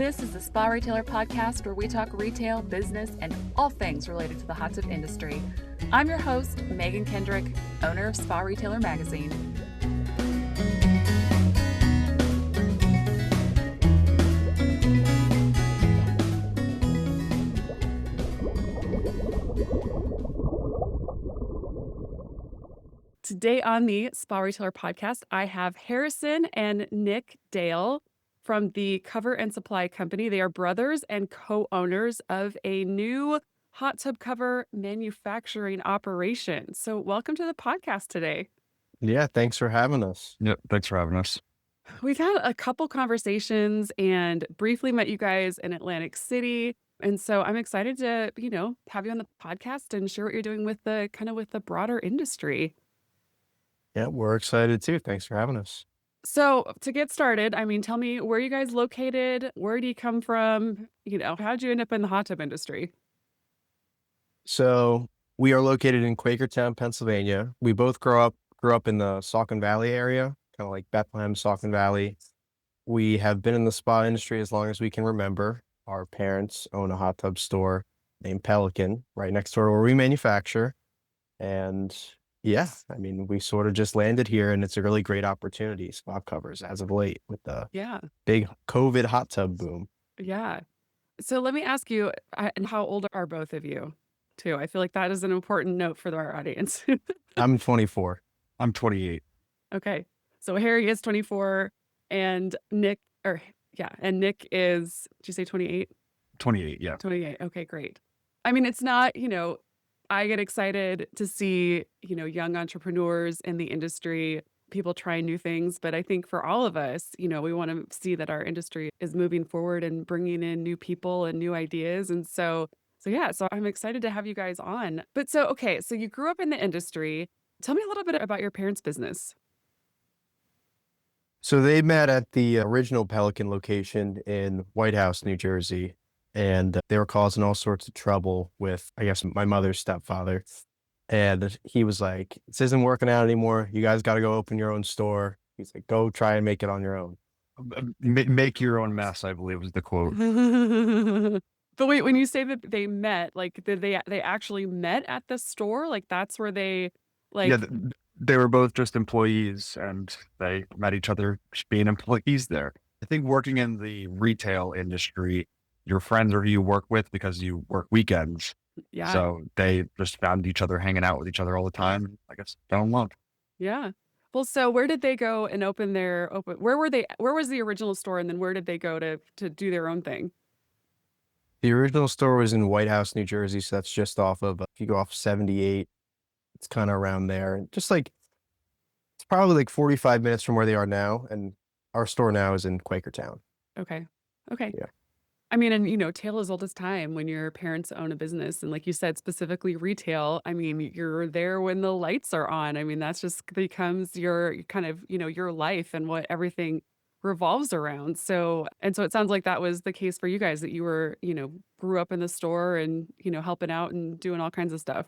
This is the SpaRetailer Podcast, where we talk retail, business, and all things related to the hot tub industry. I'm your host, Megan Kendrick, owner of SpaRetailer Magazine. Today on the SpaRetailer Podcast, I have Harrison and Nick Dale from the Cover and Supply Company. They are brothers and co-owners of a new hot tub cover manufacturing operation. So welcome to the podcast today. Yeah, thanks for having us. Yep, thanks for having us. We've had a couple conversations and briefly met you guys in Atlantic City. And so I'm excited to, have you on the podcast and share what you're doing with the broader industry. Yeah, we're excited too. Thanks for having us. So to get started, tell me, where are you guys located? Where do you come from? How'd you end up in the hot tub industry? So we are located in Quakertown, Pennsylvania. We both grew up in the Saucon Valley area, kind of like Bethlehem, Saucon Valley. We have been in the spa industry as long as we can remember. Our parents own a hot tub store named Pelican right next door where we manufacture. And yeah, we sort of just landed here, and it's a really great opportunity, spa covers, as of late with the big COVID hot tub boom. Yeah. So let me ask you, how old are both of you, too? I feel like that is an important note for our audience. I'm 24. I'm 28. Okay. So Harry is 24, and Nick is, did you say 28? 28, yeah. 28. Okay, great. It's not, I get excited to see, young entrepreneurs in the industry, people trying new things. But I think for all of us, we want to see that our industry is moving forward and bringing in new people and new ideas. And so I'm excited to have you guys on. But so you grew up in the industry. Tell me a little bit about your parents' business. So they met at the original Pelican location in White House, New Jersey. And they were causing all sorts of trouble with, I guess, my mother's stepfather. And he was like, this isn't working out anymore. You guys got to go open your own store. He's like, go try and make it on your own. Make your own mess, I believe was the quote. But wait, when you say that they met, like, did they actually met at the store? Like, that's where they, like... Yeah, they were both just employees, and they met each other just being employees there. I think working in the retail industry, your friends are who you work with because you work weekends. Yeah. So they just found each other hanging out with each other all the time. I guess fell in love. Yeah. Well, so where did they go and where was the original store, and then where did they go to do their own thing? The original store was in White House, New Jersey. So that's just off of, if you go off 78, it's kind of around there. Just like, it's probably like 45 minutes from where they are now. And our store now is in Quakertown. Okay. Yeah. And tale as old as time when your parents own a business. And like you said, specifically retail, you're there when the lights are on. That's just becomes your kind of, your life and what everything revolves around. So it sounds like that was the case for you guys, that you were, grew up in the store and, helping out and doing all kinds of stuff.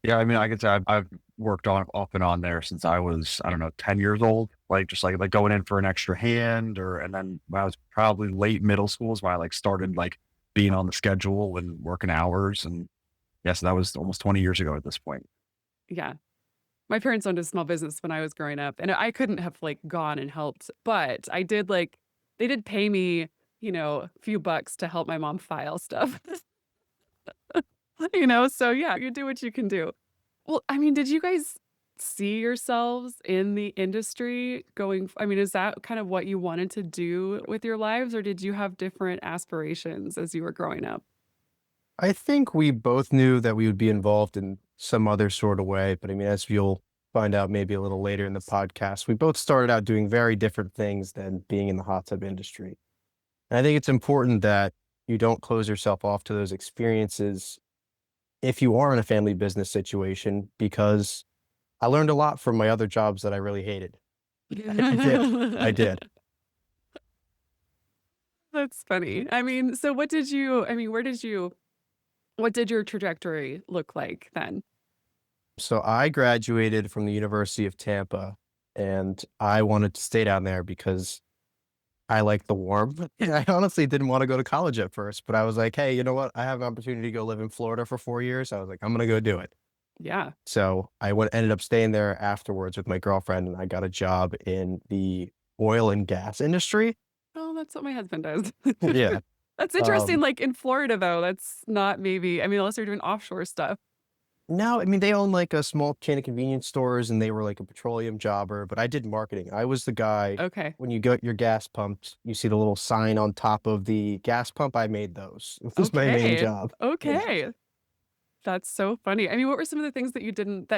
Yeah, I could say I've worked off and on there since I was, 10 years old. Like going in for an extra hand, and then when I was probably late middle school is when I started being on the schedule and working hours. And yes, that was almost 20 years ago at this point. Yeah. My parents owned a small business when I was growing up, and I couldn't have gone and helped, but I did they did pay me, a few bucks to help my mom file stuff. So yeah, you do what you can do. Well, did you guys see yourselves in the industry going, is that kind of what you wanted to do with your lives, or did you have different aspirations as you were growing up? I think we both knew that we would be involved in some other sort of way. But as you'll find out maybe a little later in the podcast, we both started out doing very different things than being in the hot tub industry. And I think it's important that you don't close yourself off to those experiences if you are in a family business situation, because I learned a lot from my other jobs that I really hated. I did. That's funny. So what did your trajectory look like then? So I graduated from the University of Tampa, and I wanted to stay down there because I like the warm. And I honestly didn't want to go to college at first, but I was like, hey, you know what? I have an opportunity to go live in Florida for 4 years. I was like, I'm gonna go do it. Yeah. So I ended up staying there afterwards with my girlfriend, and I got a job in the oil and gas industry. Oh, that's what my husband does. Yeah. That's interesting. Um, Like in Florida, though, that's not maybe, I mean, unless you're doing offshore stuff. no, I mean they own like a small chain of convenience stores, and they were like a petroleum jobber, but I did marketing. I was the guy Okay. when you get your gas pumped, you see the little sign on top of the gas pump. I made those. It was my main Okay. job. Okay. That's so funny. I mean, what were some of the things that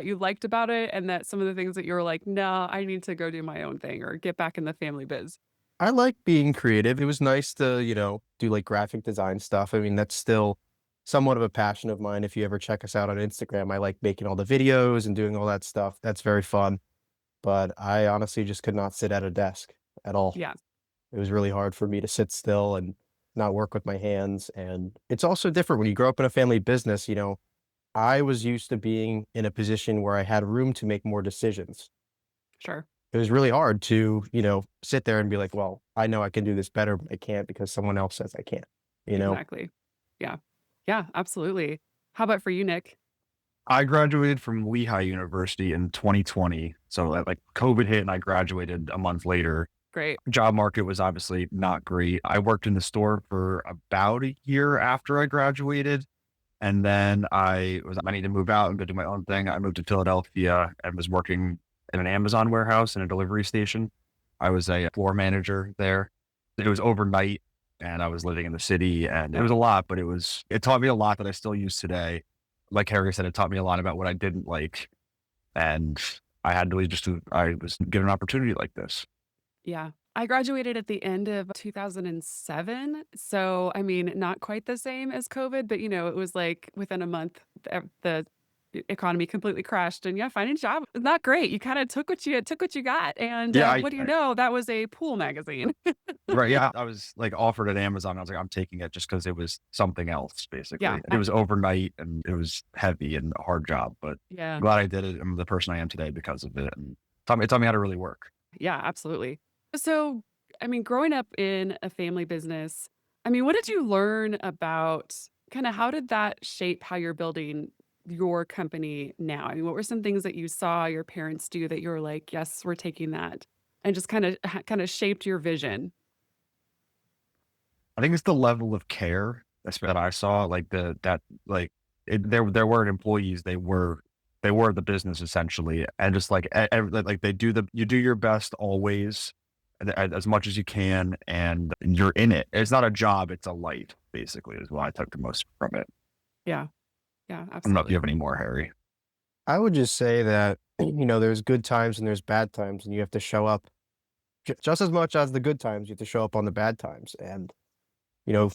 you liked about it, and that some of the things that you were like, "No, I need to go do my own thing or get back in the family biz." I like being creative. It was nice to, do like graphic design stuff. I mean, that's still somewhat of a passion of mine. If you ever check us out on Instagram, I like making all the videos and doing all that stuff. That's very fun. But I honestly just could not sit at a desk at all. Yeah. It was really hard for me to sit still and not work with my hands. And it's also different when you grow up in a family business. I was used to being in a position where I had room to make more decisions. Sure. It was really hard to, sit there and be like, well, I know I can do this better, but I can't because someone else says I can't, you know? Exactly. Yeah. Yeah, absolutely. How about for you, Nick? I graduated from Lehigh University in 2020. So like COVID hit and I graduated a month later. Great. Job market was obviously not great. I worked in the store for about a year after I graduated. And then I need to move out and go do my own thing. I moved to Philadelphia and was working in an Amazon warehouse in a delivery station. I was a floor manager there. It was overnight and I was living in the city and it Yeah. was a lot, but it taught me a lot that I still use today. Like Harry said, it taught me a lot about what I didn't like. And I was given an opportunity like this. Yeah. I graduated at the end of 2007. So, I mean, not quite the same as COVID, but it was like within a month, the economy completely crashed. And yeah, finding a job is not great. You kind of took what you got. And Yeah, what do you know? That was a pool magazine. right. Yeah. I was like offered at Amazon. I was like, I'm taking it just because it was something else, basically. Yeah. And it was overnight and it was heavy and a hard job, but Yeah. I'm glad I did it. I'm the person I am today because of it. And it taught me how to really work. Yeah, absolutely. So, I mean, growing up in a family business, I mean, what did you learn about kind of how did that shape how you're building your company now? I mean, what were some things that you saw your parents do that you were like, yes, we're taking that and just kind of shaped your vision? I think it's the level of care that I saw, like there weren't employees, they were the business essentially, and just like like you do your best always, as much as you can, and you're in it. It's not a job; it's a life. Basically, is what I took the most from it. Yeah. Yeah, I don't know if you absolutely. have any more, Harry. I would just say that, there's good times and there's bad times, and you have to show up just as much as the good times. You have to show up on the bad times. And, you know,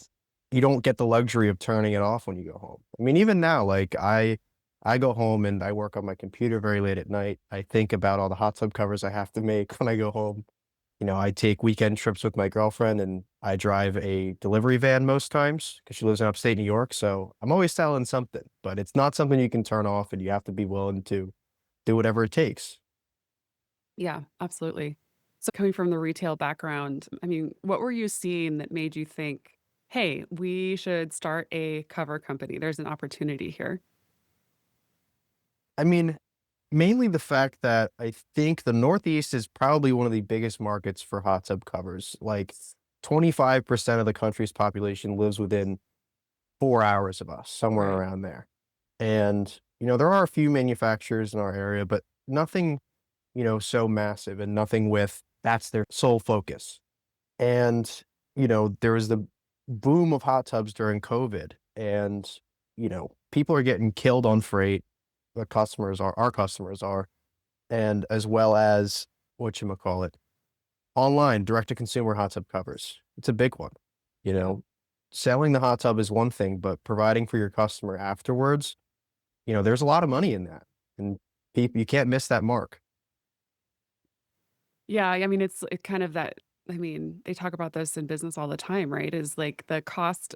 you don't get the luxury of turning it off when you go home. I mean, even now, like I go home and I work on my computer very late at night. I think about all the hot tub covers I have to make when I go home. I take weekend trips with my girlfriend, and I drive a delivery van most times because she lives in upstate New York. So I'm always selling something, but it's not something you can turn off, and you have to be willing to do whatever it takes. Yeah, absolutely. So, coming from the retail background, I mean, what were you seeing that made you think, hey, we should start a cover company? There's an opportunity here. I mean, mainly the fact that I think the Northeast is probably one of the biggest markets for hot tub covers. Like 25% of the country's population lives within 4 hours of us, somewhere Right. around there. And, there are a few manufacturers in our area, but nothing, so massive, and nothing with that's their sole focus. And, there was the boom of hot tubs during COVID, and, people are getting killed on freight. Our customers are, and as well as whatchamacallit, online direct to consumer hot tub covers. It's a big one. You Yeah. know, Selling the hot tub is one thing, but providing for your customer afterwards, there's a lot of money in that. And people, you can't miss that mark. Yeah, I mean, it's kind of that. I mean, they talk about this in business all the time, right? Is like the cost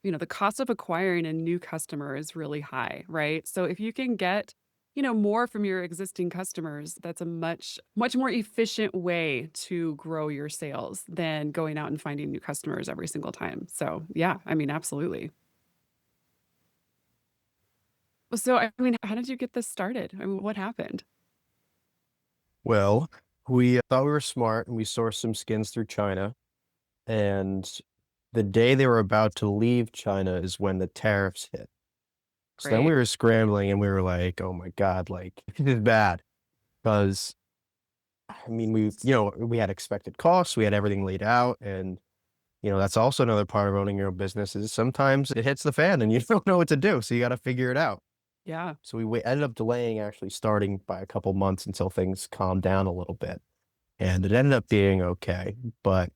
of acquiring a new customer is really high, right? So if you can get more from your existing customers. That's a much, much more efficient way to grow your sales than going out and finding new customers every single time. So yeah, I mean, absolutely. So, I mean, how did you get this started? I mean, what happened? Well, we thought we were smart and we sourced some skins through China. And the day they were about to leave China is when the tariffs hit. So then we Great. were scrambling and we were like, oh my God, like this is bad. Because I mean, we had expected costs, we had everything laid out. And, that's also another part of owning your own business is sometimes it hits the fan and you don't know what to do. So you got to figure it out. Yeah. So we ended up delaying actually starting by a couple months until things calmed down a little bit. And it ended up being okay. But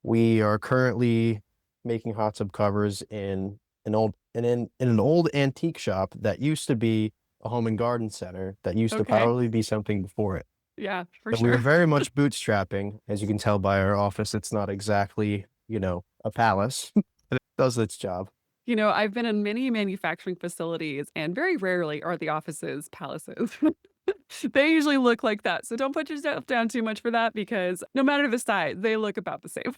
we are currently making hot tub covers in an old antique shop that used to be a home and garden center that used to Okay. probably be something before it. Yeah, for So we were sure. very much bootstrapping. As you can tell by our office, it's not exactly, a palace, but it does its job. I've been in many manufacturing facilities, and very rarely are the offices palaces. They usually look like that. So don't put yourself down too much for that because no matter the size, they look about the same.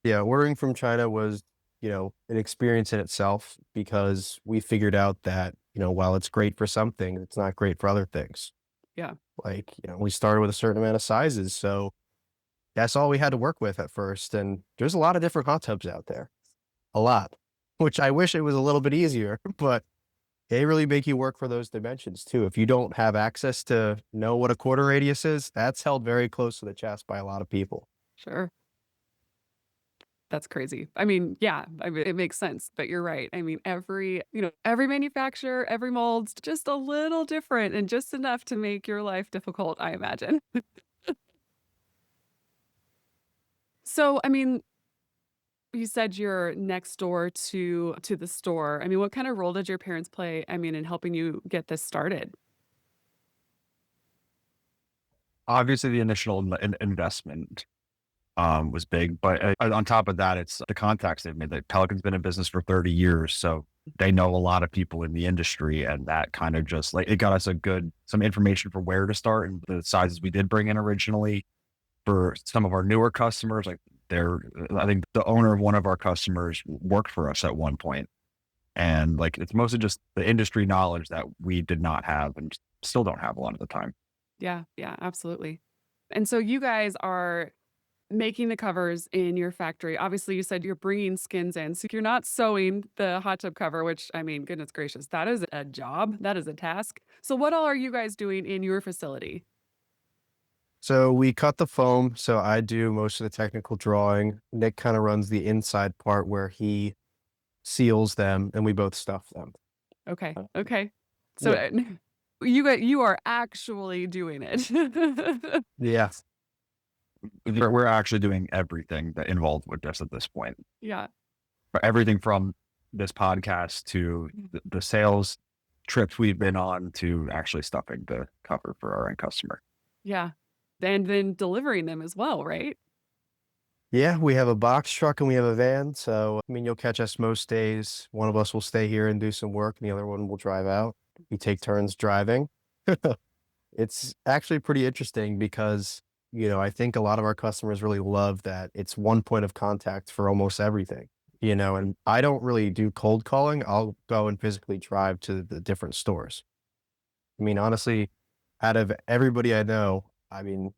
Yeah, ordering from China was, an experience in itself because we figured out that, while it's great for some things, it's not great for other things. Yeah, Like, we started with a certain amount of sizes, so that's all we had to work with at first. And there's a lot of different hot tubs out there, a lot, which I wish it was a little bit easier, but they really make you work for those dimensions too. If you don't have access to know what a quarter radius is, that's held very close to the chest by a lot of people. sure. That's crazy. I mean, yeah, I mean, it makes sense, but you're right. I mean, every manufacturer, every mold's just a little different and just enough to make your life difficult, I imagine. So, I mean, you said you're next door to the store. I mean, what kind of role did your parents play, I mean, in helping you get this started? Obviously, the initial investment was big, but on top of that, it's the contacts they've made. Like Pelican's been in business for 30 years, so they know a lot of people in the industry, and that kind of just like it got us some information for where to start and the sizes we did bring in originally for some of our newer customers. Like I think the owner of one of our customers worked for us at one point, and like it's mostly just the industry knowledge that we did not have and still don't have a lot of the time. Yeah, yeah, absolutely. And so you guys are making the covers in your factory. Obviously, you said you're bringing skins in. So you're not sewing the hot tub cover, which I mean, goodness gracious, that is a job. That is a task. So what all are you guys doing in your facility? So we cut the foam. So I do most of the technical drawing. Nick kind of runs the inside part where he seals them and we both stuff them. Okay. Uh, Okay. So Yeah. you are actually doing it. Yeah. We're actually doing everything that involved with this at this point. Yeah. Everything from this podcast to the sales trips we've been on to actually stuffing the cover for our end customer. Yeah. And then delivering them as well, right? Yeah, we have a box truck and we have a van. So, I mean, you'll catch us most days. One of us will stay here and do some work, and the other one will drive out. We take turns driving. It's actually pretty interesting because, I think a lot of our customers really love that it's one point of contact for almost everything, and I don't really do cold calling. I'll go and physically drive to the different stores. I mean, honestly, out of everybody I know, I mean,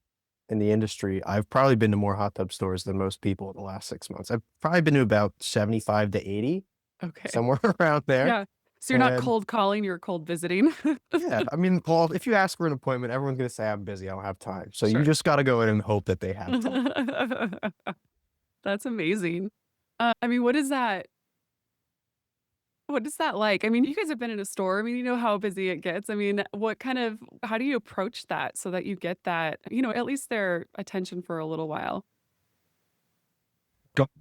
in the industry, I've probably been to more hot tub stores than most people in the last 6 months. I've probably been to about 75 to 80, Okay. somewhere around there. Yeah. So you're not And cold calling, you're cold visiting. yeah, I mean, Paul, if you ask for an appointment, everyone's going to say, I'm busy, I don't have time. So you Sure. just got to go in and hope that they have time. That's amazing. I mean, what is that like? I mean, you guys have been in a store. I mean, you know how busy it gets. I mean, how do you approach that so that you get that, at least their attention for a little while?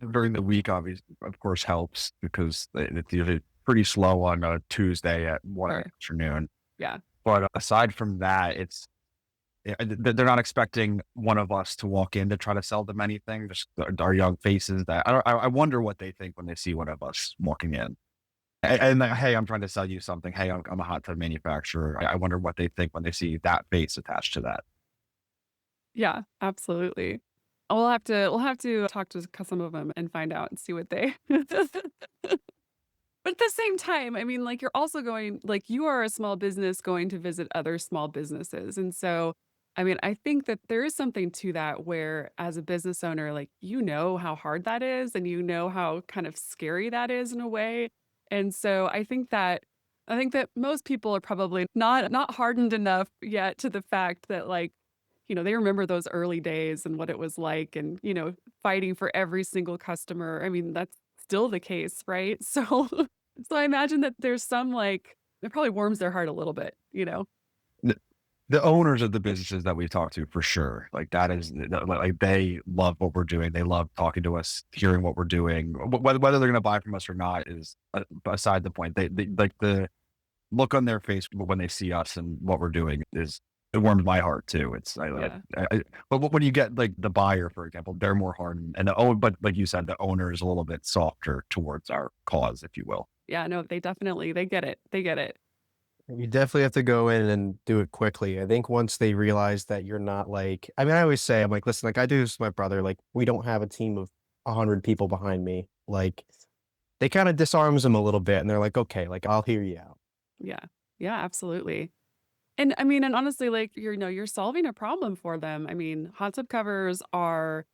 During the week, obviously, of course, helps because it's usually pretty slow on a Tuesday at 1 Sure. afternoon. Yeah. But aside from that, it's they're not expecting one of us to walk in to try to sell them anything. Just our young faces that I wonder what they think when they see one of us walking in. And like, hey, I'm trying to sell you something. Hey, I'm a hot tub manufacturer. I wonder what they think when they see that face attached to that. Yeah, absolutely. We'll have to talk to some of them and find out and see what they But at the same time, I mean, like, you're also going like, you are a small business going to visit other small businesses, and so, I mean, I think that there is something to that where, as a business owner, like, you know how hard that is, and you know how kind of scary that is in a way, and so I think that most people are probably not hardened enough yet to the fact that, like, they remember those early days and what it was like and, fighting for every single customer. I mean, that's still the case, right? So so I imagine that there's some, like it probably warms their heart a little bit, you know? The, the owners of the businesses that we talk to, for sure, like that is like they love what we're doing. They love talking to us, hearing what we're doing. Whether they're going to buy from us or not is beside the point. They like the look on their face when they see us and what we're doing is it warms my heart too. It's Yeah. but when you get like the buyer, for example, they're more hardened, and but like you said, the owner is a little bit softer towards our cause, if you will. Yeah, no, they get it. They get it. You definitely have to go in and do it quickly. I think once they realize that you're not like, I mean, I always say, I'm like, listen, like I do this with my brother, like we don't have a team of 100 people behind me. Like they kind of disarms them a little bit and they're like, okay, like I'll hear you out. Yeah. Yeah, absolutely. And I mean, and honestly, like you're solving a problem for them. I mean, hot tub covers are,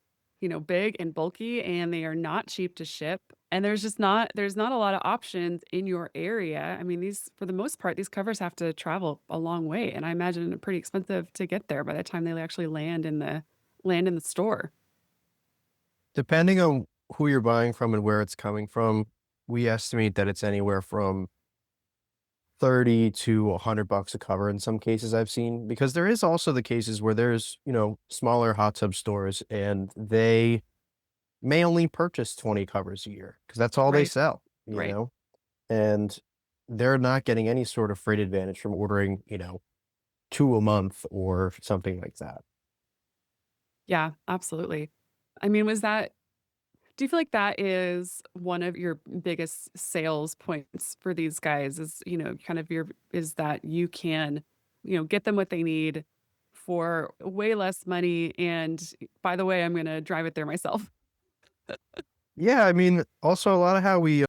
big and bulky and they are not cheap to ship. And there's not a lot of options in your area. I mean, for the most part, these covers have to travel a long way. And I imagine they're pretty expensive to get there by the time they actually land in the store. Depending on who you're buying from and where it's coming from, we estimate that it's anywhere from 30 to $100 a cover in some cases I've seen, because there is also the cases where there's, smaller hot tub stores and they may only purchase 20 covers a year because that's all they Right. sell, Right. and they're not getting any sort of freight advantage from ordering, two a month or something like that. Yeah, absolutely. I mean, do you feel like that is one of your biggest sales points for these guys is, kind of is that you can, get them what they need for way less money. And by the way, I'm going to drive it there myself. Yeah, I mean, also a lot of how we,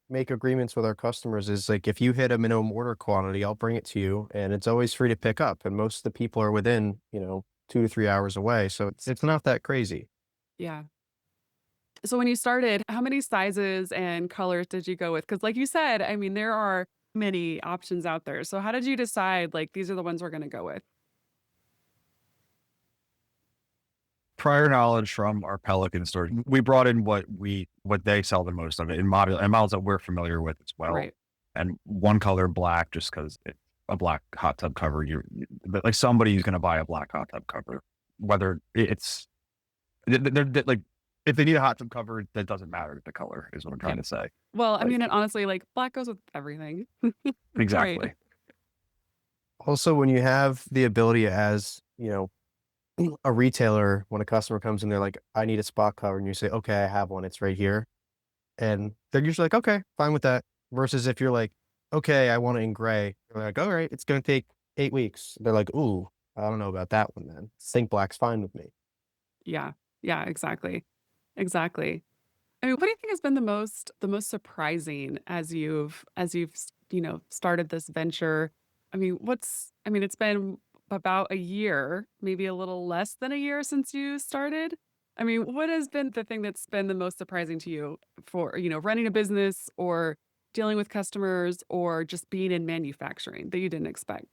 make agreements with our customers is like if you hit a minimum order quantity, I'll bring it to you and it's always free to pick up. And most of the people are within, 2 to 3 hours away. So it's not that crazy. Yeah. So when you started, how many sizes and colors did you go with? Because like you said, I mean, there are many options out there. So how did you decide like these are the ones we're going to go with? Prior knowledge from our Pelican stores, we brought in what they sell the most of it in models that we're familiar with as well. Right. And one color black, just because it's a black hot tub cover. But like somebody who's going to buy a black hot tub cover, whether it's they're like if they need a hot tub cover, that doesn't matter the color is what I'm Yeah. trying to say. Well, I Like mean, and honestly, like black goes with everything. Right. exactly. Also, when you have the ability as, a retailer, when a customer comes in, they're like, I need a spot cover. And you say, okay, I have one. It's right here. And they're usually like, okay, fine with that. Versus if you're like, okay, I want it in gray. They're like, all right, it's going to take 8 weeks. They're like, ooh, I don't know about that one then. Think black's fine with me. Yeah. Yeah, exactly. Exactly. I mean, what do you think has been the most surprising as you've, started this venture? I mean, it's been about a year, maybe a little less than a year since you started. I mean, what has been the thing that's been the most surprising to you for, running a business or dealing with customers or just being in manufacturing that you didn't expect?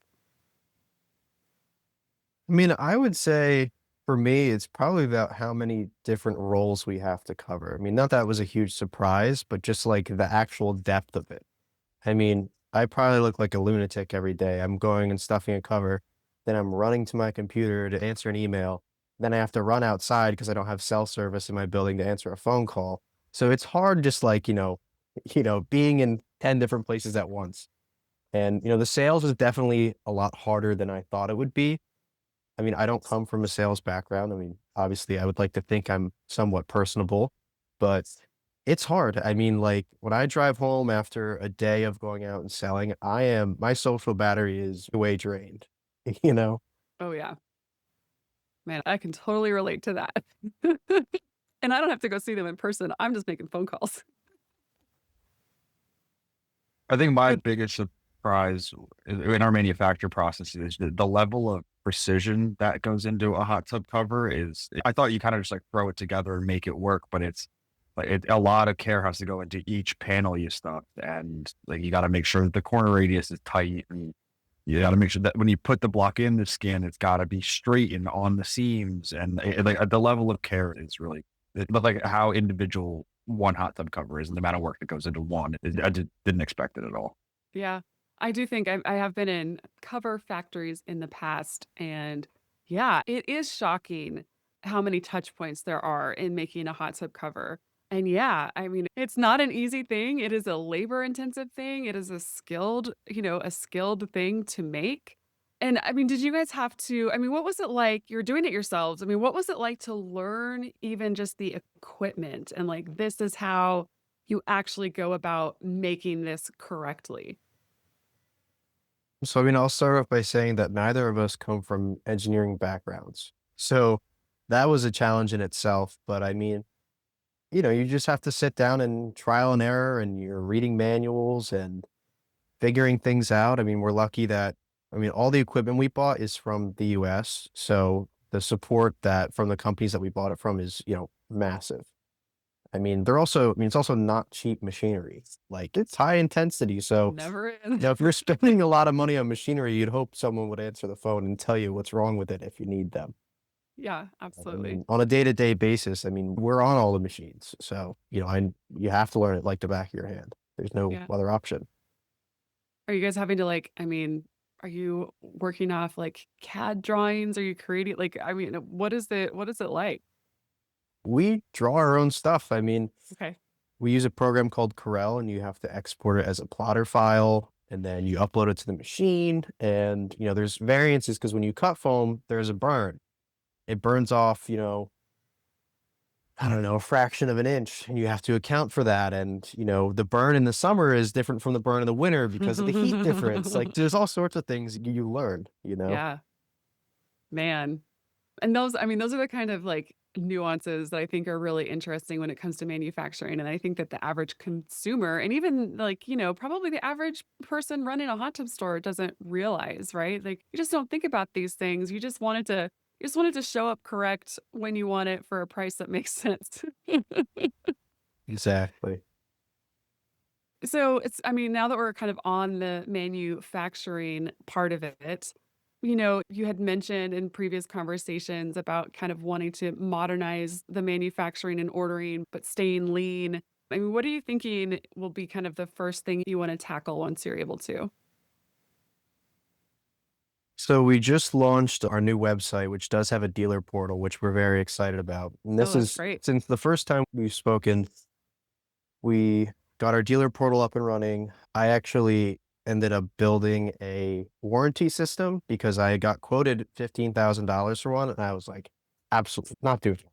I mean, I would say for me, it's probably about how many different roles we have to cover. I mean, not that it was a huge surprise, but just like the actual depth of it. I mean, I probably look like a lunatic every day. I'm going and stuffing a cover, then I'm running to my computer to answer an email. Then I have to run outside because I don't have cell service in my building to answer a phone call. So it's hard just like, being in 10 different places at once. And, the sales is definitely a lot harder than I thought it would be. I mean, I don't come from a sales background. I mean, obviously, I would like to think I'm somewhat personable, but it's hard. I mean, like when I drive home after a day of going out and selling, my social battery is way drained, you know? Oh, yeah. Man, I can totally relate to that. And I don't have to go see them in person. I'm just making phone calls. I think my But biggest surprise in our manufacture process is the level of precision that goes into a hot tub cover is I thought you kind of just like throw it together and make it work, but it's like a lot of care has to go into each panel you stuff. And like you got to make sure that the corner radius is tight, and you got to make sure that when you put the block in the skin, it's got to be straight and on the seams. And like the level of care is really, but like how individual one hot tub cover is and the amount of work that goes into one, didn't expect it at all. yeah, I do think I have been in cover factories in the past. And yeah, it is shocking how many touch points there are in making a hot tub cover. And yeah, I mean, it's not an easy thing. It is a labor intensive thing. It is a skilled thing to make. And I mean, did you guys have to, I mean, what was it like? You're doing it yourselves. I mean, what was it like to learn even just the equipment and like, this is how you actually go about making this correctly? So, I mean, I'll start off by saying that neither of us come from engineering backgrounds. So that was a challenge in itself. But I mean, you just have to sit down and trial and error, and you're reading manuals and figuring things out. I mean, we're lucky that, I mean, all the equipment we bought is from the US. So the support that from the companies that we bought it from is, massive. I mean, it's also not cheap machinery. Like it's high intensity. So, Never is. if you're spending a lot of money on machinery, you'd hope someone would answer the phone and tell you what's wrong with it if you need them. Yeah, I absolutely. mean, on a day-to-day basis, I mean, we're on all the machines. So, you have to learn it like the back of your hand. There's no Yeah. other option. Are you guys having to like, I mean, are you working off like CAD drawings? Are you creating like, I mean, what is it like? We draw our own stuff. I mean, Okay. we use a program called Corel, and you have to export it as a plotter file, and then you upload it to the machine. And, there's variances because when you cut foam, there's a burn. It burns off, I don't know, a fraction of an inch, and you have to account for that. And, the burn in the summer is different from the burn in the winter because of the heat difference. Like there's all sorts of things you learn. Yeah, man. And those, I mean, those are the kind of like nuances that I think are really interesting when it comes to manufacturing. And I think that the average consumer and even like, probably the average person running a hot tub store doesn't realize, right? Like you just don't think about these things. You just wanted to show up correct when you want it for a price that makes sense. Exactly. So it's, I mean, now that we're kind of on the manufacturing part of it, you had mentioned in previous conversations about kind of wanting to modernize the manufacturing and ordering, but staying lean. I mean, what are you thinking will be kind of the first thing you want to tackle once you're able to? So we just launched our new website, which does have a dealer portal, which we're very excited about. And Oh, this that's is great. since the first time we've spoken, we got our dealer portal up and running. I actually ended up building a warranty system because I got quoted $15,000 for one, and I was like, absolutely not doing it.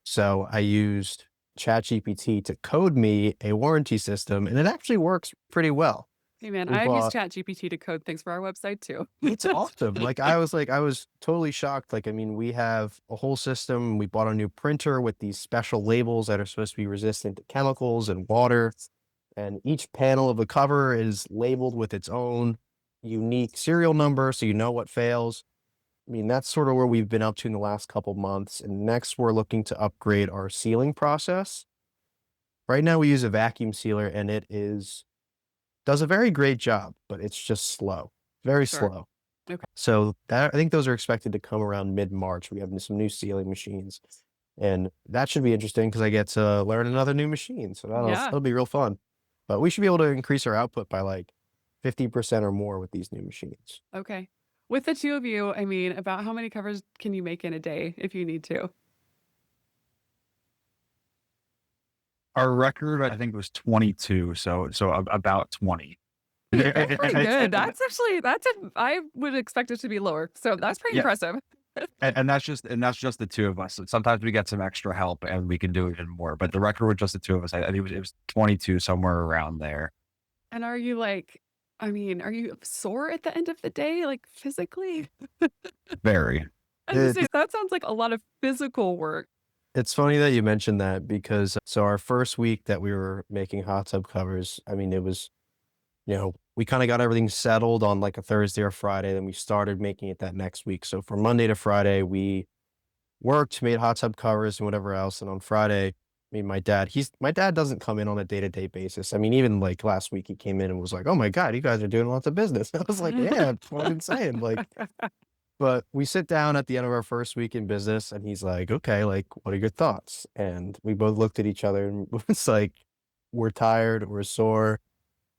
So I used ChatGPT to code me a warranty system, and it actually works pretty well. Hey, man, We I've used bought ChatGPT to code things for our website too. It's awesome. I was totally shocked. Like, I mean, we have a whole system. We bought a new printer with these special labels that are supposed to be resistant to chemicals and water. And each panel of the cover is labeled with its own unique serial number, so you know what fails. I mean, that's sort of where we've been up to in the last couple months. And next, we're looking to upgrade our sealing process. Right now, we use a vacuum sealer, and does a very great job, but it's just slow, very Sure. slow. Okay. So I think those are expected to come around mid-March. We have some new sealing machines, and that should be interesting because I get to learn another new machine. So Yeah. that'll be real fun. But we should be able to increase our output by like 50% or more with these new machines. Okay. With the two of you, I mean, about how many covers can you make in a day if you need to? Our record, I think, was 22, so about 20. That's pretty good. I would expect it to be lower. So that's pretty Yeah, impressive. and that's just the two of us. Sometimes we get some extra help and we can do even more. But the record with just the two of us, I think it was 22 somewhere around there. And are you like, I mean, are you sore at the end of the day, like physically? Very. I was gonna It, say, that sounds like a lot of physical work. it's funny that you mentioned that because so our first week that we were making hot tub covers, I mean, it was, we kind of got everything settled on like a Thursday or Friday. Then we started making it that next week. So from Monday to Friday, we worked, made hot tub covers and whatever else. And on Friday, I mean, my dad doesn't come in on a day-to-day basis. I mean, even like last week he came in and was like, "Oh my God, you guys are doing lots of business." I was like, "Yeah, that's what I've been saying." Like, but we sit down at the end of our first week in business and he's like, "Okay, like, what are your thoughts?" And we both looked at each other and it's like, we're tired, we're sore,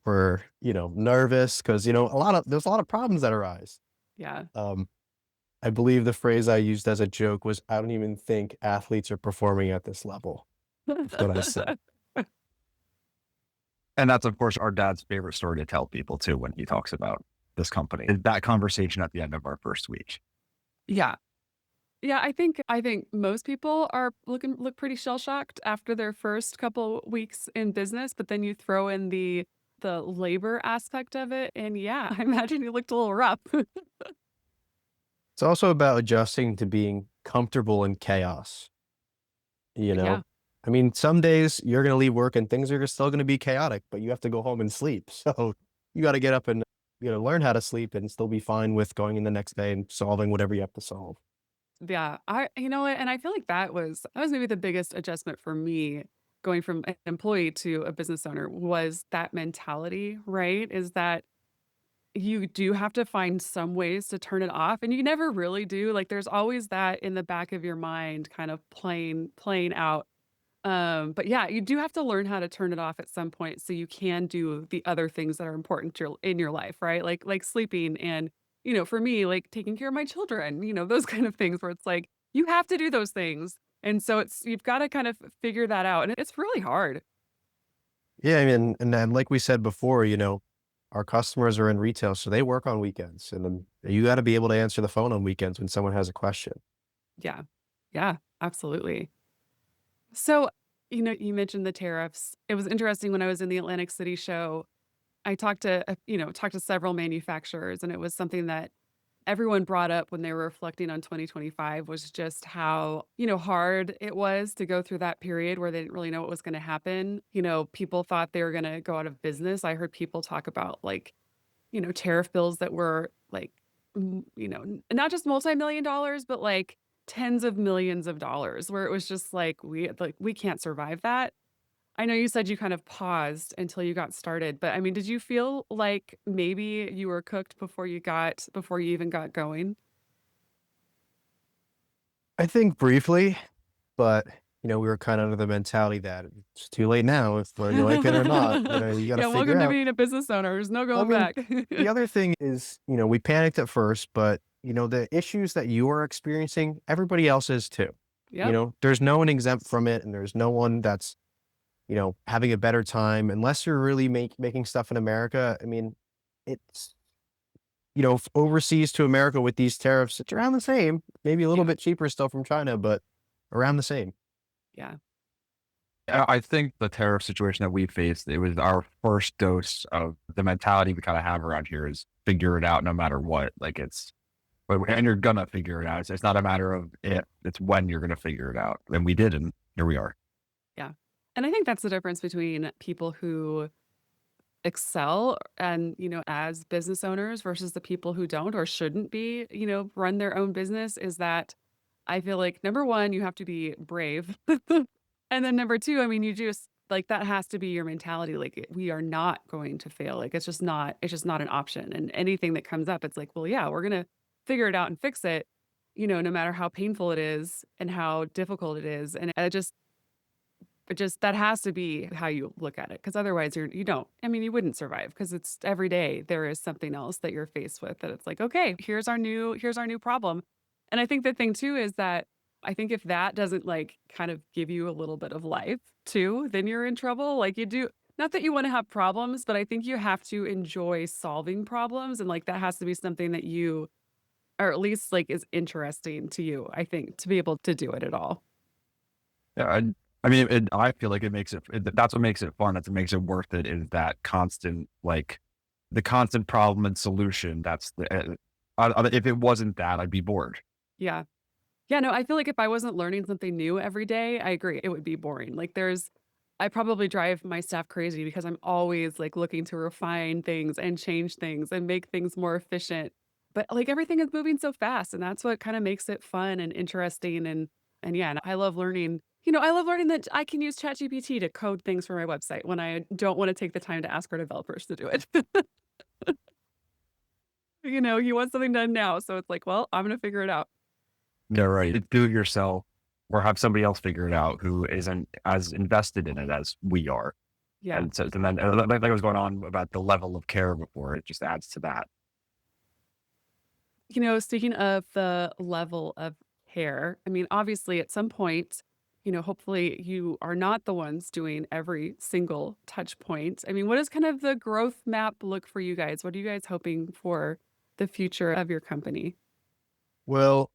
we're, nervous because, there's a lot of problems that arise. Yeah. Um, I believe the phrase I used as a joke was, "I don't even think athletes are performing at this level." That's what I said. And that's, of course, our dad's favorite story to tell people too when he talks about this company. Is that conversation at the end of our first week. Yeah. Yeah, I think most people look pretty shell shocked after their first couple weeks in business, but then you throw in the labor aspect of it, and yeah, I imagine you looked a little rough. It's also about adjusting to being comfortable in chaos, you know? Yeah. I mean, some days you're gonna leave work and things are still gonna be chaotic, but you have to go home and sleep. So you gotta get up and, learn how to sleep and still be fine with going in the next day and solving whatever you have to solve. Yeah, you know what, and I feel like that was maybe the biggest adjustment for me going from an employee to a business owner was that mentality, right? Is that you do have to find some ways to turn it off, and you never really do. Like there's always that in the back of your mind kind of playing out. But yeah, you do have to learn how to turn it off at some point so you can do the other things that are important to in your life, right? Like sleeping and, for me, like taking care of my children, those kind of things where it's like you have to do those things. And so you've got to kind of figure that out. And it's really hard. Yeah, I mean, and then like we said before, our customers are in retail, so they work on weekends, and then you gotta be able to answer the phone on weekends when someone has a question. Yeah. Yeah, absolutely. So, you mentioned the tariffs. It was interesting when I was in the Atlantic City show. I talked to several manufacturers, and it was something that everyone brought up when they were reflecting on 2025 was just how, hard it was to go through that period where they didn't really know what was going to happen. People thought they were going to go out of business. I heard people talk about like, tariff bills that were like, not just multi-million dollars, but like tens of millions of dollars where it was just like we can't survive that. I know you said you kind of paused until you got started, but I mean, did you feel like maybe you were cooked before you even got going? I think briefly, but, we were kinda under the mentality that it's too late now, if whether you like it or not, you gotta Yeah, figure welcome to out. being a business owner. There's no I going mean, back. the other thing is, we panicked at first, but, the issues that you are experiencing, everybody else is too. Yep. There's no one exempt from it, and there's no one that's, having a better time unless you're really making stuff in America. I mean, it's, overseas to America with these tariffs, it's around the same, maybe a little Yeah. bit cheaper still from China, but around the same. Yeah. I think the tariff situation that we faced, it was our first dose of the mentality we kind of have around here is figure it out no matter what. Like and you're gonna figure it out. It's not a matter of if, it's when you're gonna figure it out. And we did, and here we are. Yeah. And I think that's the difference between people who excel and, as business owners versus the people who don't or shouldn't be, run their own business is that I feel like number one, you have to be brave. And then number two, I mean, you just like that has to be your mentality. Like we are not going to fail. Like it's just not an option. And anything that comes up, it's like, well, yeah, we're gonna figure it out and fix it, no matter how painful it is and how difficult it is. And it just that has to be how you look at it. Cause otherwise you don't. I mean, you wouldn't survive because it's every day there is something else that you're faced with that it's like, okay, here's our new problem. And I think the thing too is that I think if that doesn't like kind of give you a little bit of life too, then you're in trouble. Like you do not that you want to have problems, but I think you have to enjoy solving problems. And like that has to be something that you, or at least like is interesting to you, I think, to be able to do it at all. Yeah, I mean, I feel like that's what makes it fun. That's what makes it worth it, is that constant, like the constant problem and solution. That's if it wasn't that, I'd be bored. Yeah. Yeah, no, I feel like if I wasn't learning something new every day, I agree, it would be boring. Like I probably drive my staff crazy because I'm always like looking to refine things and change things and make things more efficient. But like everything is moving so fast and that's what kind of makes it fun and interesting and yeah, and I love learning. I love learning that I can use ChatGPT to code things for my website when I don't want to take the time to ask our developers to do it. You want something done now, so it's like, well, I'm going to figure it out. Yeah, right. Do it yourself, or have somebody else figure it out who isn't as invested in it as we are. Yeah. And so, and then like I was going on about the level of care before, it just adds to that. Speaking of the level of care, I mean, obviously at some point, hopefully you are not the ones doing every single touch point. I mean, what does kind of the growth map look for you guys? What are you guys hoping for the future of your company? Well,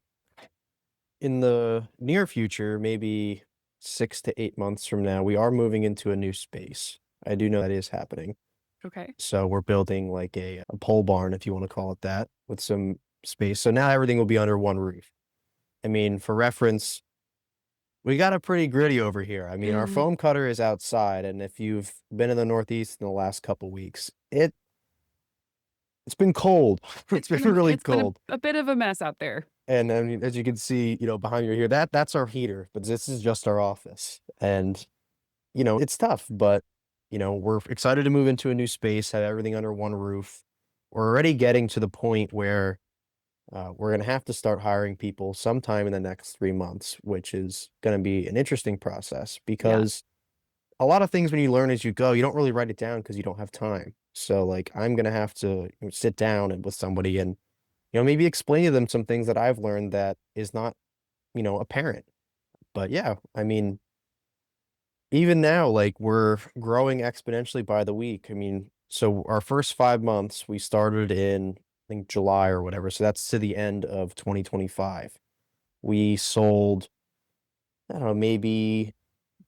in the near future, maybe 6 to 8 months from now, we are moving into a new space. I do know that is happening. Okay. So we're building like a pole barn, if you want to call it that, with some space. So now everything will be under one roof. I mean, for reference, we got a pretty gritty over here. I mean, our foam cutter is outside, and if you've been in the Northeast in the last couple weeks, it's been cold. It's been really It's been cold. a bit of a mess out there. And I mean, as you can see, behind you here, that's our heater, but this is just our office. And, it's tough, but, we're excited to move into a new space, have everything under one roof. We're already getting to the point where we're going to have to start hiring people sometime in the next 3 months, which is going to be an interesting process Yeah. because a lot of things when you learn as you go, you don't really write it down because you don't have time. So, like, I'm going to have to sit down and with somebody and maybe explain to them some things that I've learned that is not, apparent. But yeah, I mean, even now, like we're growing exponentially by the week. I mean, so our first 5 months, we started in, I think, July or whatever. So that's to the end of 2025. We sold, I don't know, maybe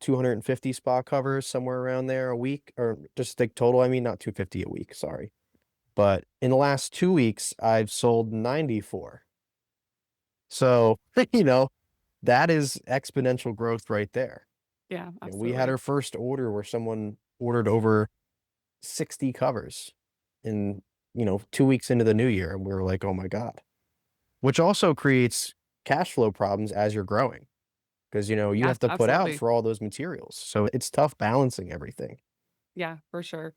250 spot covers, somewhere around there a week, or just like total. I mean, not 250 a week, sorry. But in the last 2 weeks, I've sold 94. So, that is exponential growth right there. Yeah, We had absolutely. our first order where someone ordered over 60 covers in, 2 weeks into the new year. And we were like, oh my God. Which also creates cash flow problems as you're growing because, you Yeah, have to put out absolutely. for all those materials. So it's tough balancing everything. Yeah, for sure.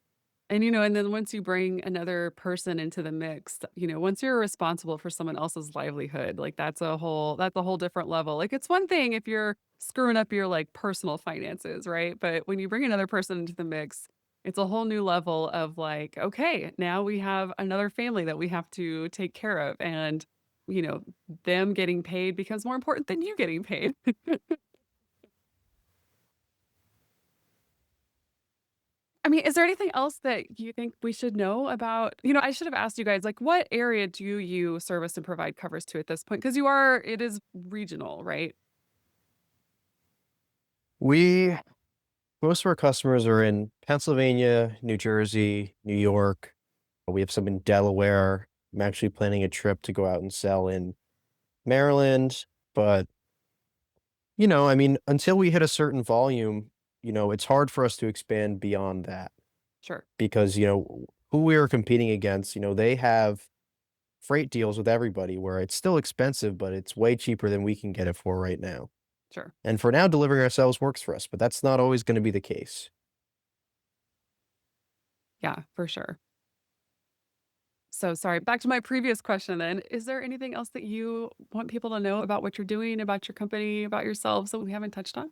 And then once you bring another person into the mix, once you're responsible for someone else's livelihood, like that's a whole different level. Like it's one thing if you're screwing up your like personal finances, right? But when you bring another person into the mix, it's a whole new level of like, okay, now we have another family that we have to take care of and you know, them getting paid becomes more important than you getting paid. I mean, is there anything else that you think we should know about? I should have asked you guys, like, what area do you service and provide covers to at this point? Because it is regional, right? We, most of our customers are in Pennsylvania, New Jersey, New York. We have some in Delaware. I'm actually planning a trip to go out and sell in Maryland, but I mean, until we hit a certain volume, it's hard for us to expand beyond that Sure, because, who we are competing against, they have freight deals with everybody where it's still expensive, but it's way cheaper than we can get it for right now. sure. And for now, delivering ourselves works for us, but that's not always going to be the case. Yeah, for sure. So sorry, back to my previous question then. Is there anything else that you want people to know about what you're doing, about your company, about yourselves that we haven't touched on?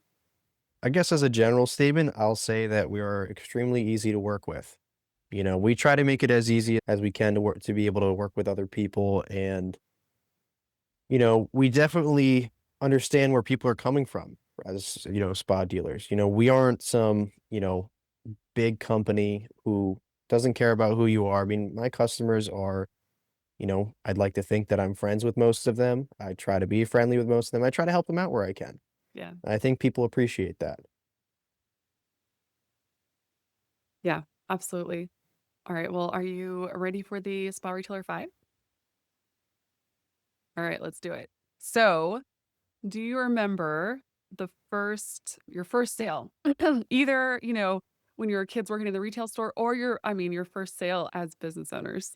I guess as a general statement, I'll say that we are extremely easy to work with. We try to make it as easy as we can to work to be able to work with other people and we definitely understand where people are coming from as, spa dealers. We aren't some, big company who doesn't care about who you are. I mean, my customers are, I'd like to think that I'm friends with most of them. I try to be friendly with most of them. I try to help them out where I can. Yeah. I think people appreciate that. Yeah, absolutely. All right. Well, are you ready for the Spa Retailer 5? All right, let's do it. So, do you remember your first sale? Either, when you were kids working in the retail store or your first sale as business owners.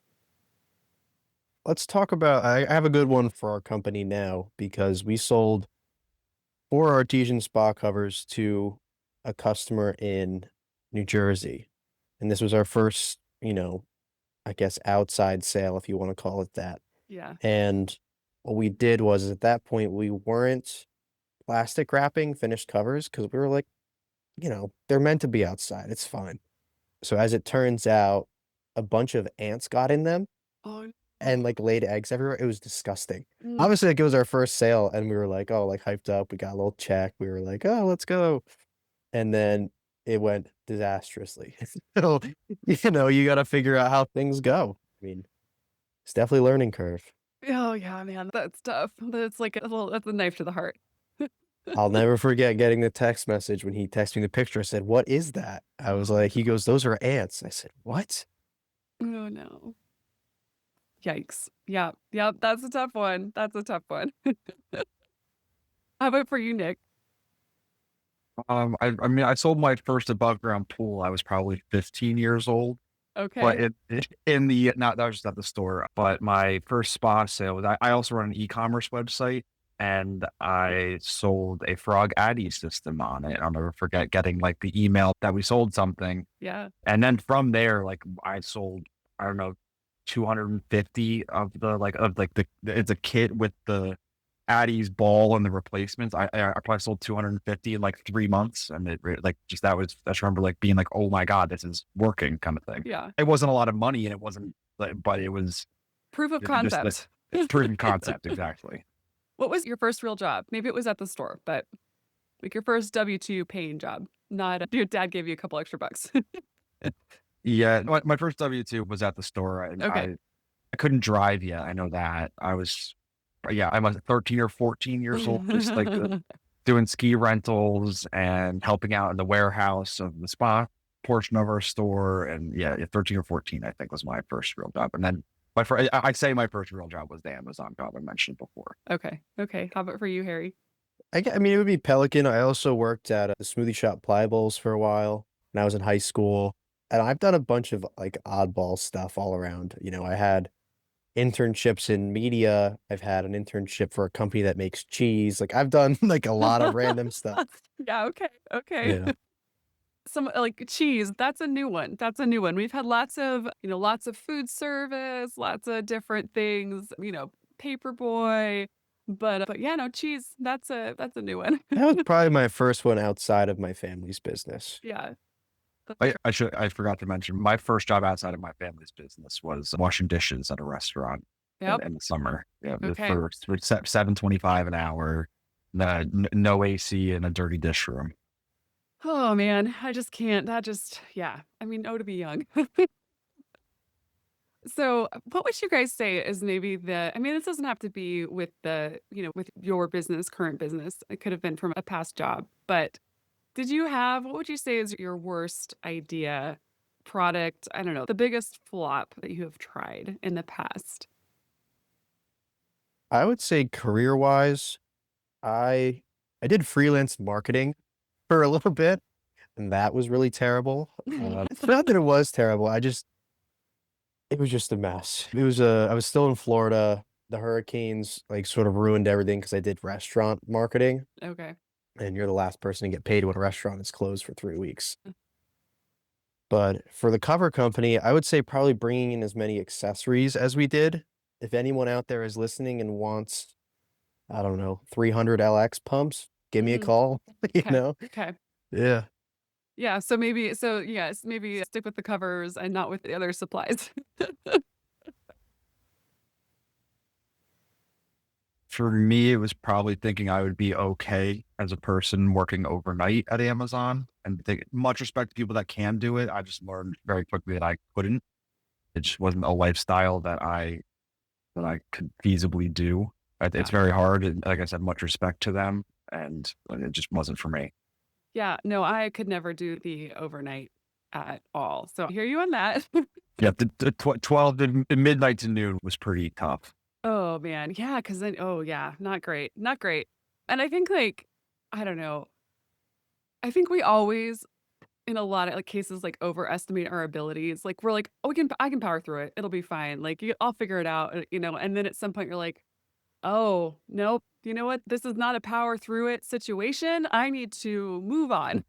Let's talk about, I have a good one for our company now because we sold 4 artesian spa covers to a customer in New Jersey. And this was our first, I guess, outside sale, if you want to call it that. Yeah. And what we did was at that point, we weren't plastic wrapping finished covers because we were like, they're meant to be outside. It's fine. So as it turns out, a bunch of ants got in them Oh, and like laid eggs everywhere. It was disgusting. mm, Obviously, like it was our first sale, and we were like, oh, like hyped up. We got a little check. We were like, oh, let's go. And then it went disastrously. So, you got to figure out how things go. I mean, it's definitely a learning curve. oh yeah, man, that's tough. That's a knife to the heart. I'll never forget getting the text message when he texted me the picture. I said, "What is that?" I was like, he goes, "Those are ants." I said, "What?" Oh no. Yikes. Yeah. Yeah, that's a tough one. That's a tough one. How about for you, Nick? I mean, I sold my first above ground pool. I was probably 15 years old, but Okay. in the not that was just at the store. But my first spa sale was I also run an e-commerce website, and I sold a Frog Addy system on it. I'll never forget getting like the email that we sold something, Yeah. and then from there, like I sold, I don't know, 250 of the it's a kit with the Addie's ball and the replacements. I probably sold 250 in like 3 months, and like just I just remember like being like, oh my god, this is working kind of thing. Yeah. It wasn't a lot of money, and it wasn't like, but it was Proof of just the concept. proven concept exactly. What was your first real job? Maybe it was at the store, but like your first W-2 paying job, not your dad gave you a couple extra bucks. Yeah, my first W-2 was at the store. Okay. I couldn't drive yet. I know that yeah, I was 13 or 14 years old, just like doing ski rentals and helping out in the warehouse of the spa portion of our store. And yeah, 13 or 14, I think was my first real job. And then I'd say my first real job was the Amazon job I mentioned before. Okay. Okay. How about for you, Harry? I mean, it would be Pelican. I also worked at the smoothie shop Pliables for a while when I was in high school. And I've done a bunch of like oddball stuff all around. I had internships in media. I've had an internship for a company that makes cheese. Like I've done like a lot of random stuff. Yeah. Okay. Okay. Yeah. Some like cheese. That's a new one. That's a new one. We've had lots of food service, lots of different things, paperboy, but yeah, no cheese. That's a new one. That was probably my first one outside of my family's business. Yeah. I forgot to mention my first job outside of my family's business was washing dishes at a restaurant Yep. in the summer. Yeah, Okay. for $7.25 an hour, no AC in a dirty dish room. Oh man, I just can't. Yeah. I mean, oh, to be young. So, what would you guys say is maybe this doesn't have to be with with your business, current business. It could have been from a past job, but what would you say is your worst idea, product? I don't know, the biggest flop that you have tried in the past? I would say career-wise, I I did freelance marketing for a little bit, and that was really terrible. It's not that it was terrible. It was just a mess. I was still in Florida. The hurricanes like sort of ruined everything because I did restaurant marketing, Okay. and you're the last person to get paid when a restaurant is closed for 3 weeks. But for the cover company, I would say probably bringing in as many accessories as we did. If anyone out there is listening and wants, I don't know, 300 LX pumps, give me a Mm, call, you okay. know? Okay. Yeah. Yeah. So yes, maybe stick with the covers and not with the other supplies. For me, it was probably thinking I would be okay as a person working overnight at Amazon, and much respect to people that can do it. I just learned very quickly that I couldn't. It just wasn't a lifestyle that I could feasibly do. It's Yeah. very hard. And like I said, much respect to them, and it just wasn't for me. Yeah. No, I could never do the overnight at all. So I hear you on that. Yeah, the 12 to midnight to noon was pretty tough. Oh man. Yeah. Cause then, oh yeah, not great. Not great. And I think like, I don't know. I think we always, in a lot of like cases, like overestimate our abilities. Like we're like, oh, I can power through it. It'll be fine. Like I'll figure it out, and then at some point you're like, oh, nope. You know what? This is not a power through it situation. I need to move on.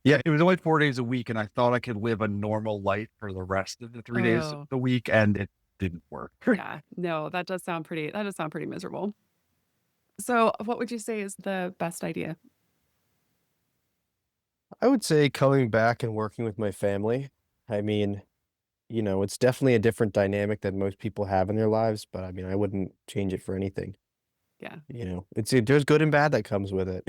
Yeah, it was only 4 days a week, and I thought I could live a normal life for the rest of the 3 days of Oh, the week, and it didn't work. yeah. No, that does sound pretty miserable. So what would you say is the best idea? I would say coming back and working with my family. I mean, it's definitely a different dynamic that most people have in their lives, but I mean, I wouldn't change it for anything. Yeah. There's good and bad that comes with it.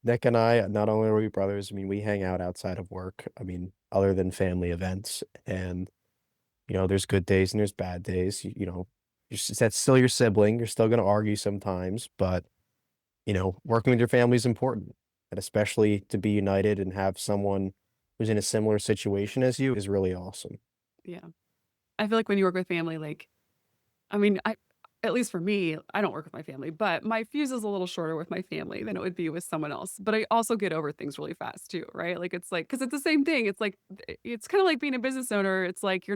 Nick and I, not only are we brothers, I mean, we hang out outside of work. I mean, other than family events, and there's good days and there's bad days. That's still your sibling. You're still going to argue sometimes, but working with your family is important, and especially to be united and have someone who's in a similar situation as you is really awesome. Yeah. I feel like when you work with family, like, I mean, at least for me, I don't work with my family, but my fuse is a little shorter with my family than it would be with someone else. But I also get over things really fast too, right? Like it's like, because it's the same thing. It's like, it's kind of like being a business owner. It's like you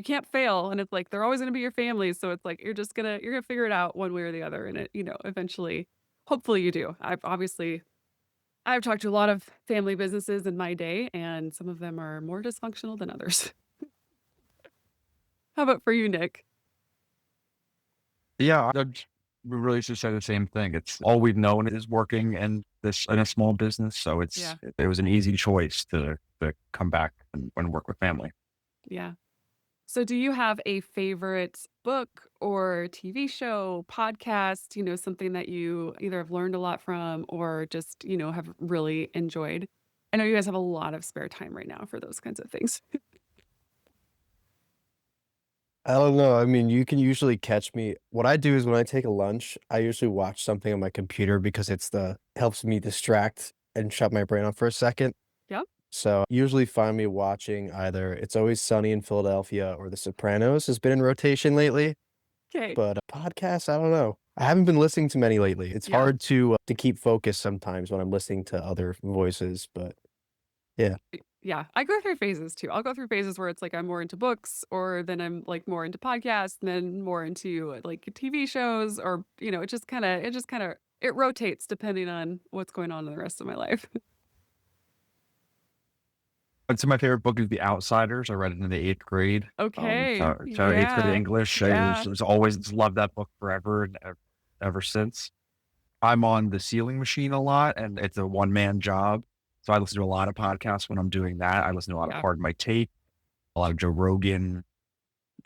can't fail, and it's like they're always going to be your family. So it's like you're gonna figure it out one way or the other, and eventually, hopefully you do. I've talked to a lot of family businesses in my day, and some of them are more dysfunctional than others. How about for you, Nick? Yeah, we really should say the same thing. It's all we've known is working in a small business, so Yeah. it was an easy choice to come back and work with family. Yeah. So do you have a favorite book or TV show, podcast, something that you either have learned a lot from or just, have really enjoyed? I know you guys have a lot of spare time right now for those kinds of things. I don't know. I mean, you can usually catch me. What I do is when I take a lunch, I usually watch something on my computer because helps me distract and shut my brain off for a second. Yep. So usually find me watching either It's Always Sunny in Philadelphia or The Sopranos has been in rotation lately. Okay. But podcasts, I don't know. I haven't been listening to many lately. It's Yeah. hard to keep focused sometimes when I'm listening to other voices, but yeah. Yeah. I go through phases too. I'll go through phases where it's like I'm more into books, or then I'm like more into podcasts, and then more into like TV shows, or, it rotates depending on what's going on in the rest of my life. I'd say my favorite book is The Outsiders. I read it in the 8th grade. Okay. So 8th grade Yeah. English. Yeah. It's always just loved that book forever and ever since. I'm on the sewing machine a lot, and it's a one-man job. So I listen to a lot of podcasts when I'm doing that. I listen to a lot of Yeah. Pardon My Take, a lot of Joe Rogan,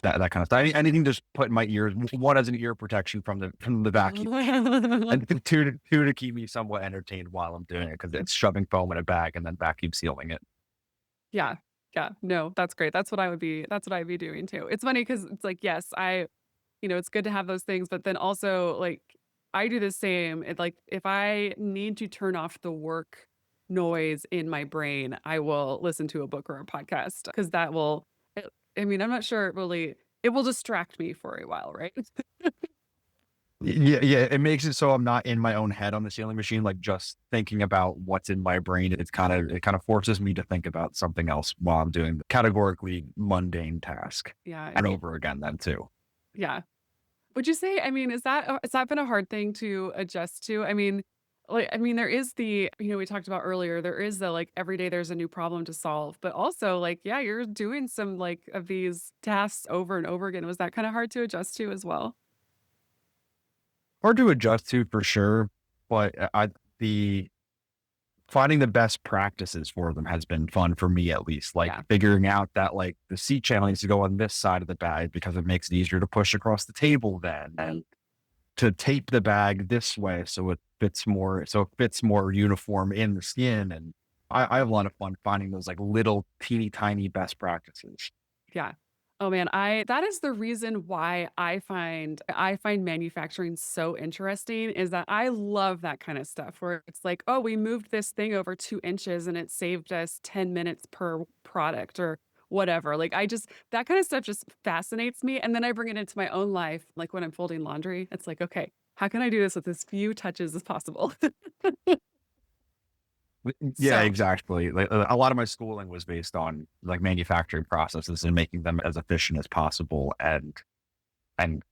that kind of stuff. Anything just put in my ears. One as an ear protection from the vacuum, and two to keep me somewhat entertained while I'm doing it, because it's shoving foam in a bag and then vacuum sealing it. Yeah. Yeah. No, that's great. That's what I'd be doing too. It's funny because it's like, yes, it's good to have those things, but then also like I do the same. It like if I need to turn off the work noise in my brain, I will listen to a book or a podcast because I mean, I'm not sure it will distract me for a while, right? Yeah, yeah. It makes it so I'm not in my own head on the sewing machine, like just thinking about what's in my brain. It kind of forces me to think about something else while I'm doing the categorically mundane task, Yeah. and over again then too. Yeah. Would you say, I mean, has that been a hard thing to adjust to? I mean, there is we talked about earlier, there is the like every day there's a new problem to solve, but also like, yeah, you're doing some like of these tasks over and over again. Was that kind of hard to adjust to as well? Hard to adjust to for sure, but the finding the best practices for them has been fun for me, at least. Like Yeah. figuring out that like the seat channel needs to go on this side of the bag because it makes it easier to push across the table then. And to tape the bag this way so it fits more uniform in the skin. And I have a lot of fun finding those like little teeny tiny best practices. Yeah. Oh man, I that is the reason why I find manufacturing so interesting is that I love that kind of stuff where it's like, oh, we moved this thing over 2 inches and it saved us 10 minutes per product or whatever. Like that kind of stuff just fascinates me. And then I bring it into my own life, like when I'm folding laundry. It's like, okay, how can I do this with as few touches as possible? Yeah, So exactly. Like a lot of my schooling was based on like manufacturing processes and making them as efficient as possible. And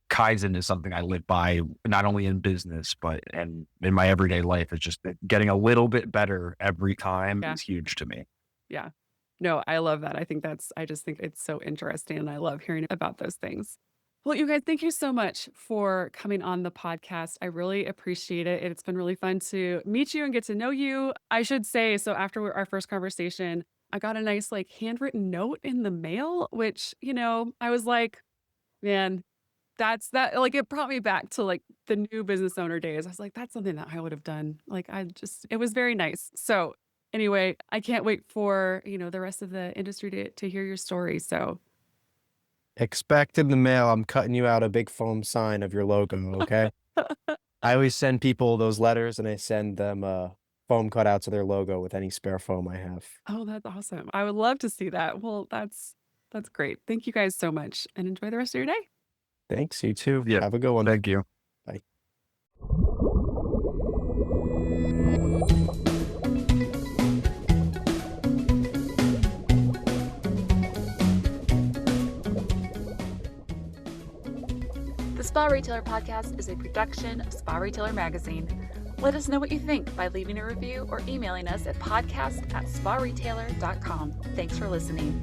Kaizen is something I live by not only in business, but and in my everyday life. It's just that getting a little bit better every time yeah, is huge to me. yeah. No, I love that. I just think it's so interesting and I love hearing about those things. Well, you guys, thank you so much for coming on the podcast. I really appreciate it. It's been really fun to meet you and get to know you. I should say, so after our first conversation, I got a nice like handwritten note in the mail, which, I was like, man, that's that like it brought me back to like the new business owner days. I was like, that's something that I would have done. Like it was very nice. So anyway, I can't wait for, the rest of the industry to hear your story. So Expect in the mail, I'm cutting you out a big foam sign of your logo, okay? I always send people those letters and I send them foam cutouts of their logo with any spare foam I have. oh, that's awesome. I would love to see that. Well, that's great. Thank you guys so much and enjoy the rest of your day. Thanks, you too. Yeah. Have a good one. Thank you. Bye. The SpaRetailer Podcast is a production of SpaRetailer Magazine. Let us know what you think by leaving a review or emailing us at podcast@sparetailer.com. Thanks for listening.